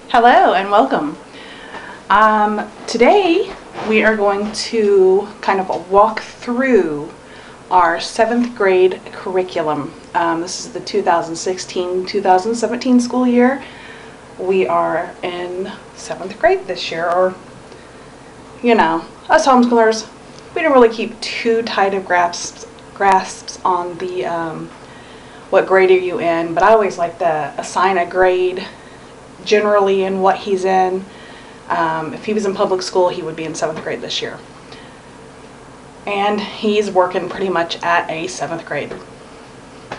Hello and welcome. Today we are going to kind of walk through our 7th grade curriculum. This is the 2016-2017 school year. We are in 7th grade this year, or us homeschoolers, we don't really keep too tight of grasps on the what grade are you in, but I always like to assign a grade generally in what he's in. If he was in public school, he would be in 7th grade this year. And he's working pretty much at a 7th grade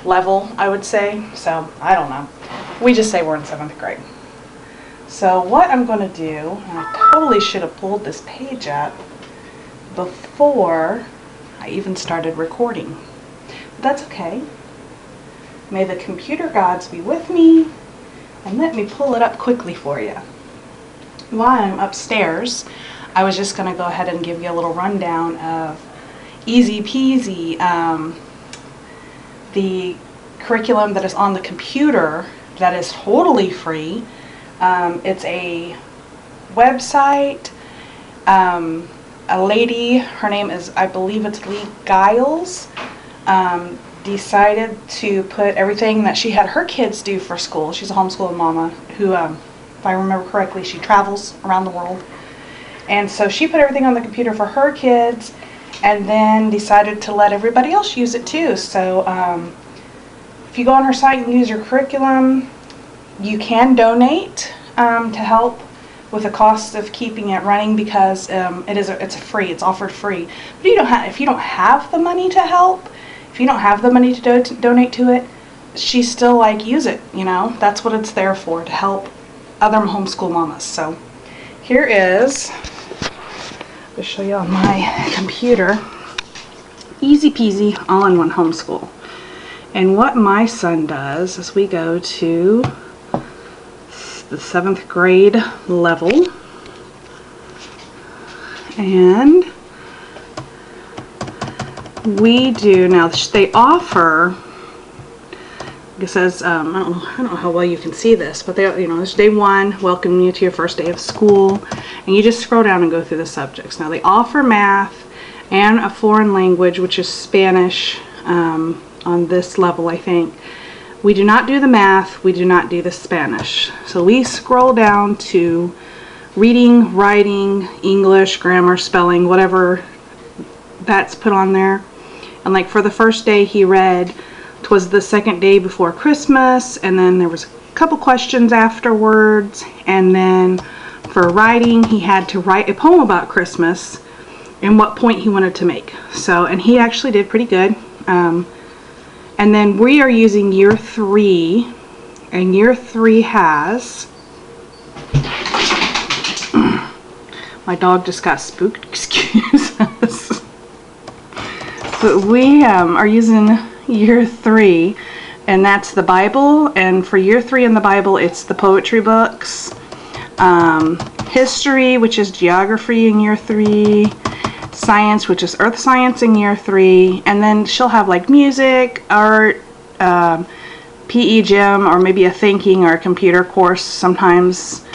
level, I would say. So, I don't know. We just say we're in 7th grade. So what I'm going to do, and I totally should have pulled this page up before I even started recording. But that's okay. May the computer gods be with me. And let me pull it up quickly for you. While I'm upstairs, I was just going to go ahead and give you a little rundown of easy peasy, the curriculum that is on the computer that is totally free. It's a website. A lady, her name is, I believe it's Lee Giles, decided to put everything that she had her kids do for school. She's a homeschooling mama who, if I remember correctly, she travels around the world. And so she put everything on the computer for her kids and then decided to let everybody else use it too. So if you go on her site and use your curriculum, you can donate to help with the cost of keeping it running, because it's free. It's offered free. But if you don't have the money to help, if you don't have the money to donate to it, she's still like, use it, That's what it's there for, to help other homeschool mamas. So here is, I'll show you on my computer, easy peasy all-in-one homeschool. And what my son does is we go to the 7th grade level, and we do, now they offer, it says, I don't know how well you can see this, but it's day 1, welcoming you to your first day of school, and you just scroll down and go through the subjects. Now they offer math and a foreign language, which is Spanish, on this level, I think. We do not do the math, we do not do the Spanish. So we scroll down to reading, writing, English, grammar, spelling, whatever that's put on there. And like for the first day he read, 'twas the 2nd day before Christmas, and then there was a couple questions afterwards, and then for writing he had to write a poem about Christmas and what point he wanted to make. So, and he actually did pretty good. And then we are using year 3, and year 3 has, my dog just got spooked, excuse us. But we are using year 3, and that's the Bible. And for year 3 in the Bible, it's the poetry books, history, which is geography in year 3, science, which is earth science in year 3, and then she'll have like music, art, PE gym, or maybe a thinking or a computer course sometimes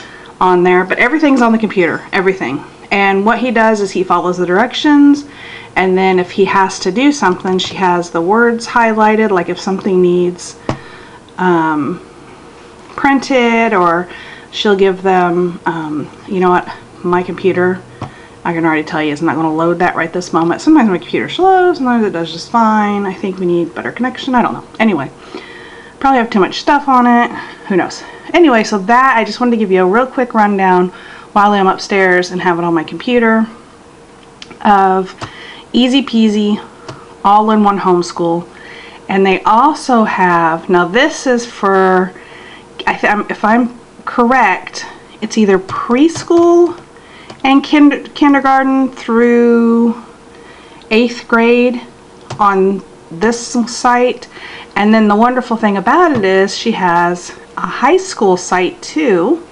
on there, but everything's on the computer, everything. And what he does is he follows the directions, and then if he has to do something, she has the words highlighted, like if something needs printed, or she'll give them, you know what, my computer, I can already tell you, it's not going to load that right this moment. Sometimes my computer's slow, sometimes it does just fine. I think we need better connection, I don't know. Anyway, probably have too much stuff on it, who knows. Anyway, so that, I just wanted to give you a real quick rundown while I'm upstairs and have it on my computer of easy peasy all-in-one homeschool. And they also have, now this is for, if I'm correct, it's either preschool and kindergarten through 8th grade on this site. And then the wonderful thing about it is she has a high school site too.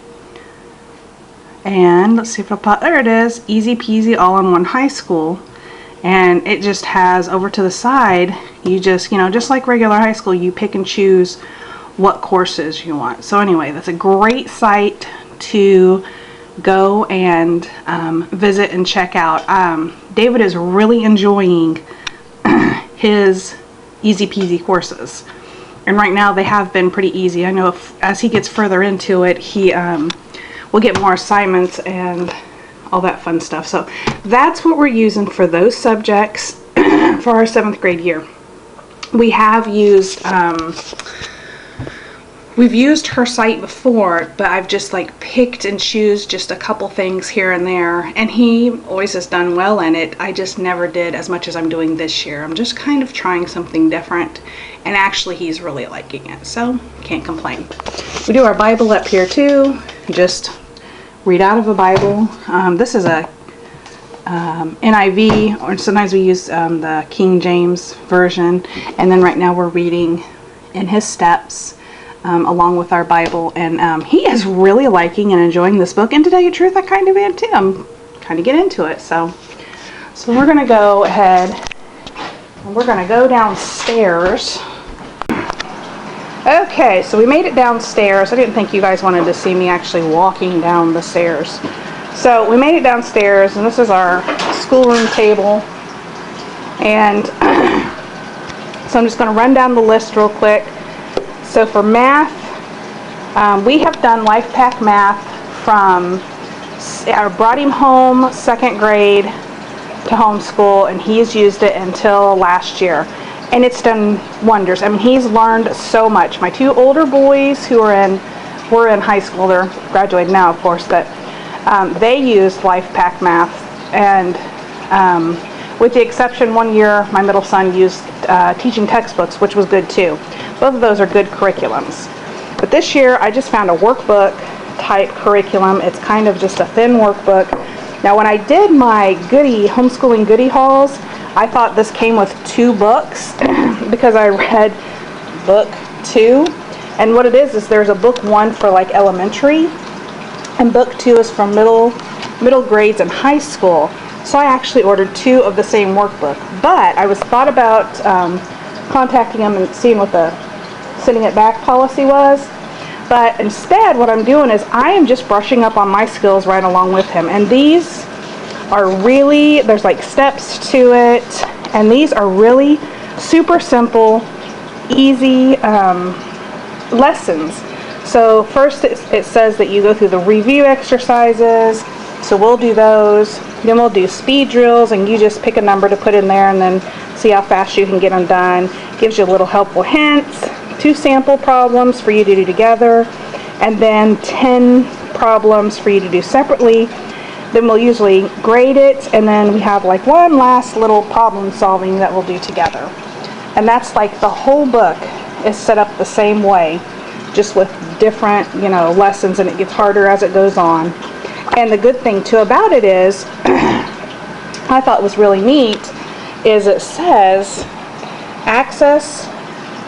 And let's see if it'll pop, there it is, easy peasy all-in-one high school. And it just has over to the side, you just, just like regular high school, you pick and choose what courses you want. So anyway, that's a great site to go and visit and check out. David is really enjoying his easy peasy courses, and right now they have been pretty easy. I know as he gets further into it, he will get more assignments and all that fun stuff. So that's what we're using for those subjects for our 7th grade year. We have used we've used her site before, but I've just like picked and choose just a couple things here and there, and he always has done well in it. I just never did as much as I'm doing this year. I'm just kind of trying something different, and actually he's really liking it, so can't complain. We do our Bible up here too, just read out of a Bible. This is a NIV, or sometimes we use the King James version, and then right now we're reading in his steps along with our Bible, and he is really liking and enjoying this book, and to tell you the truth, I kind of am too. I'm trying to get into it, so we're going to go ahead and we're going to go downstairs. Okay, so we made it downstairs. I didn't think you guys wanted to see me actually walking down the stairs. So we made it downstairs, and this is our schoolroom table. And so I'm just going to run down the list real quick. So for math, we have done Life Pack Math from, I brought him home 2nd grade to homeschool, and he's used it until last year. And it's done wonders. I mean, he's learned so much. My 2 older boys who were in high school, they're graduated now, of course, but they used Life Pack Math, and with the exception, one year my middle son used teaching textbooks, which was good too. Both of those are good curriculums. But this year I just found a workbook type curriculum. It's kind of just a thin workbook. Now when I did my homeschooling goodie hauls, I thought this came with 2 books because I read book 2, and what it is there's a book 1 for like elementary, and book 2 is for middle grades and high school. So I actually ordered 2 of the same workbook, but I thought about contacting them and seeing what the sending it back policy was. But instead what I'm doing is I am just brushing up on my skills right along with him, and these are really, there's like steps to it, and these are really super simple, easy lessons. So first it says that you go through the review exercises, so we'll do those. Then we'll do speed drills, and you just pick a number to put in there and then see how fast you can get them done. Gives you a little helpful hints, 2 sample problems for you to do together, and then 10 problems for you to do separately. Then we'll usually grade it, and then we have like one last little problem solving that we'll do together. And that's like the whole book is set up the same way, just with different, lessons, and it gets harder as it goes on. And the good thing too about it is, I thought was really neat, is it says access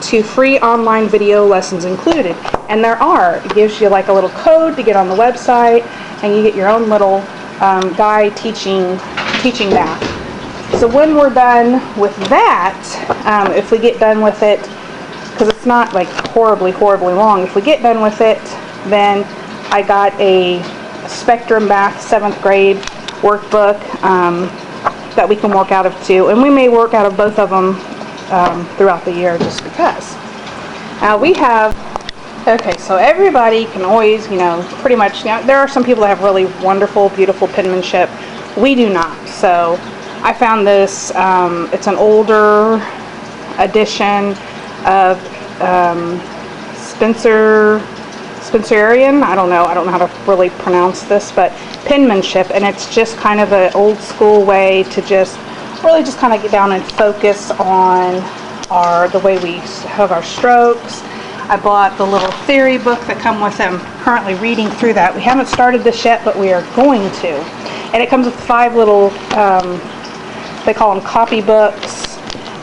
to free online video lessons included. And there are. It gives you like a little code to get on the website, and you get your own little guy teaching math. So when we're done with that, if we get done with it, because it's not like horribly long, if we get done with it, then I got a Spectrum Math 7th grade workbook that we can work out of too, and we may work out of both of them throughout the year just because. We have, okay, so everybody can always, pretty much, there are some people that have really wonderful, beautiful penmanship. We do not. So I found this, it's an older edition of Spencerian. I don't know how to really pronounce this, but penmanship, and it's just kind of an old school way to just really just kind of get down and focus on the way we have our strokes. I bought the little theory book that come with them. Currently reading through that. We haven't started this yet, but we are going to. And it comes with 5 little, they call them copy books,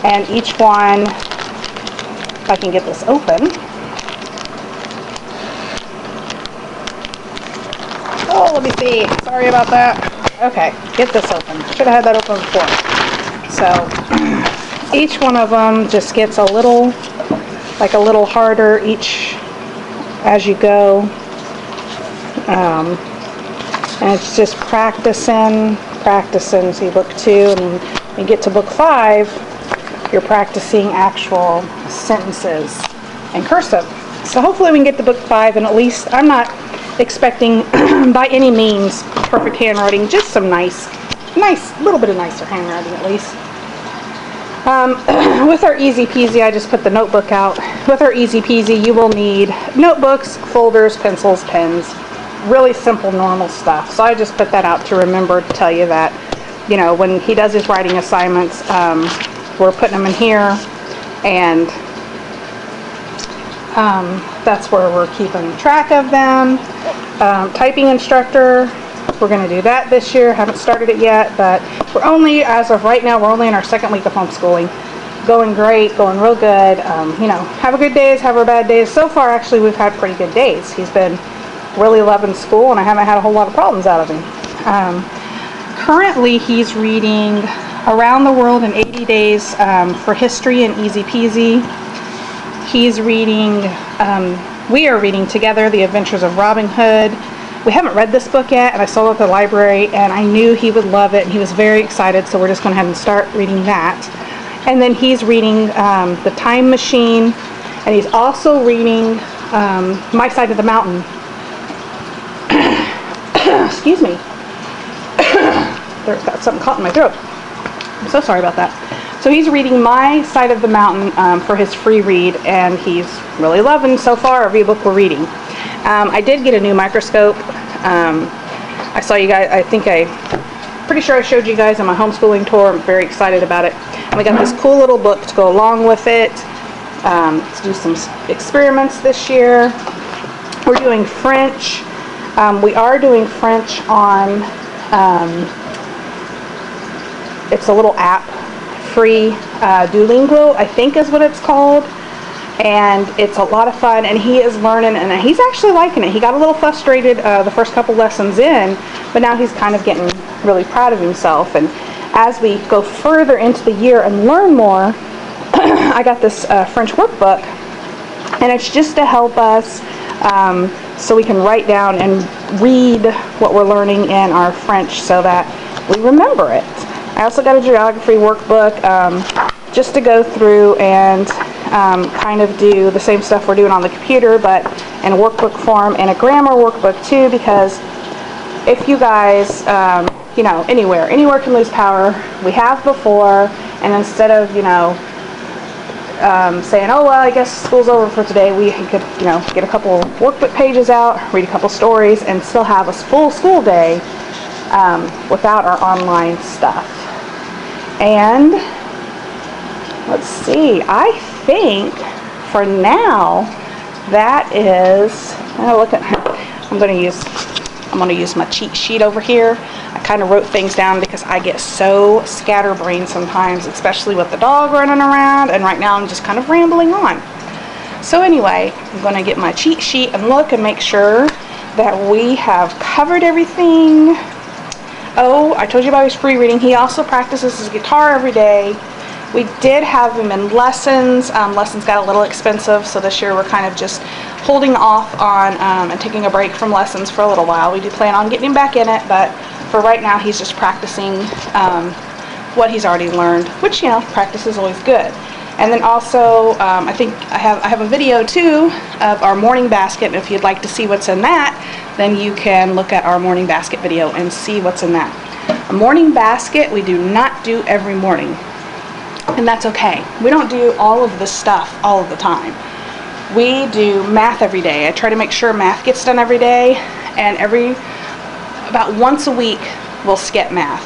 and each one, if I can get this open. Oh, let me see. Sorry about that. Okay, get this open. Should have had that open before. So each one of them just gets a little harder each as you go. And it's just practicing. See, book 2, and then when you get to book 5, you're practicing actual sentences in cursive. So hopefully we can get to book 5, and at least I'm not expecting by any means perfect handwriting, just some nice, little bit of nicer handwriting at least. With our Easy Peasy, I just put the notebook out. With our Easy Peasy, you will need notebooks, folders, pencils, pens, really simple, normal stuff. So I just put that out to remember to tell you that, you know, when he does his writing assignments, we're putting them in here, and that's where we're keeping track of them. Typing instructor, we're going to do that this year. Haven't started it yet, but we're only, as of right now, we're only in our second week of homeschooling. Going great, going real good. You know, have a good days, have our bad days. So far, actually, we've had pretty good days. He's been really loving school, and I haven't had a whole lot of problems out of him. Currently, he's reading Around the World in 80 Days for history and Easy Peasy. He's reading, we are reading together The Adventures of Robin Hood. We haven't read this book yet, and I saw it at the library, and I knew he would love it, and he was very excited, so we're just going to have him start reading that. And then he's reading The Time Machine, and he's also reading My Side of the Mountain. Excuse me. There's got something caught in my throat. I'm so sorry about that. So he's reading My Side of the Mountain for his free read, and he's really loving so far every book we're reading. I did get a new microscope. I saw you guys, pretty sure I showed you guys on my homeschooling tour. I'm very excited about it. And we got this cool little book to go along with it, to do some experiments this year. We're doing French. We are doing French on, it's a little app, free, Duolingo, I think is what it's called. And it's a lot of fun, and he is learning, and he's actually liking it. He got a little frustrated the first couple lessons in, but now he's kind of getting really proud of himself. And as we go further into the year and learn more, I got this French workbook, and it's just to help us so we can write down and read what we're learning in our French so that we remember it. I also got a geography workbook just to go through and kind of do the same stuff we're doing on the computer, but in a workbook form, and a grammar workbook too, because if you guys, you know, anywhere can lose power. We have before, and instead of, you know, saying, oh, well, I guess school's over for today, we could, you know, get a couple workbook pages out, read a couple stories, and still have a full school day without our online stuff. And let's see, I think for now that is, I'm going to use my cheat sheet over here. I kind of wrote things down because I get so scatterbrained sometimes, especially with the dog running around, and right now I'm just kind of rambling on. So anyway, I'm going to get my cheat sheet and look and make sure that we have covered everything. Oh, I told you about his free reading. He also practices his guitar every day. We did have him in lessons. Lessons got a little expensive, so this year we're kind of just holding off on and taking a break from lessons for a little while. We do plan on getting him back in it, but for right now he's just practicing what he's already learned, which, you know, practice is always good. And then also, I think I have a video too of our morning basket, and if you'd like to see what's in that, then you can look at our morning basket video and see what's in that. A morning basket we do not do every morning, and that's okay. We don't do all of this stuff all of the time. We do math every day. I try to make sure math gets done every day, and about once a week we'll skip math.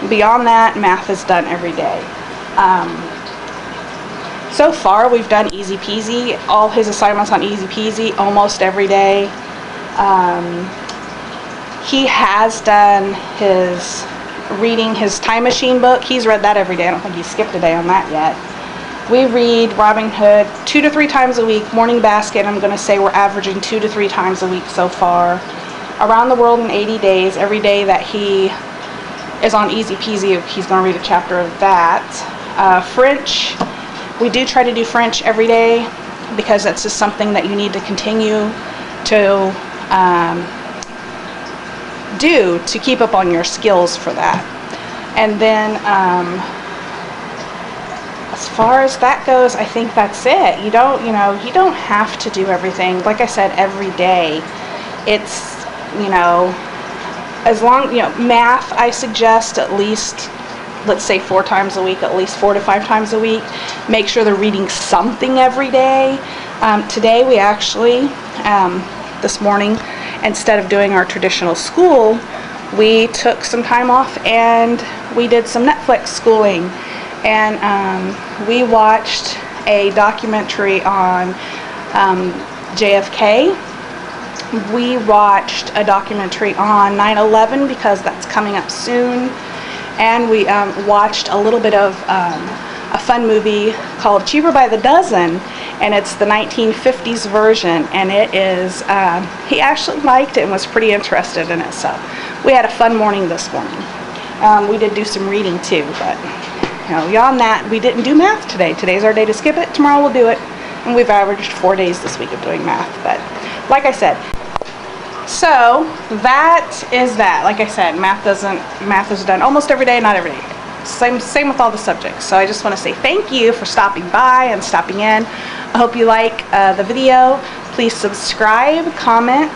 Beyond that, math is done every day. So far we've done Easy Peasy, all his assignments on Easy Peasy almost every day. He has done his reading his Time Machine book. He's read that every day. I don't think he skipped a day on that yet. We read Robin Hood 2 to 3 times a week. Morning basket, I'm going to say we're averaging 2 to 3 times a week so far. Around the World in 80 Days, every day that he is on Easy Peasy, he's going to read a chapter of that. French, we do try to do French every day because that's just something that you need to continue to do to keep up on your skills for that. And then as far as that goes, I think that's it. You don't have to do everything. Like I said, every day. It's, as long, math, I suggest at least, let's say 4 times a week, at least 4 to 5 times a week. Make sure they're reading something every day. Today we actually, this morning, instead of doing our traditional school, we took some time off and we did some Netflix schooling. And we watched a documentary on JFK. We watched a documentary on 9/11 because that's coming up soon. And we watched a little bit of a fun movie called Cheaper by the Dozen, and it's the 1950s version, and it is, he actually liked it and was pretty interested in it, so we had a fun morning this morning. We did do some reading too, but beyond that, we didn't do math today. Today's our day to skip it. Tomorrow we'll do it, and we've averaged 4 days this week of doing math, but like I said, so that is that. Like I said, math is done almost every day, not every day. Same with all the subjects. So I just want to say thank you for stopping by and stopping in. I hope you like the video. Please subscribe, comment,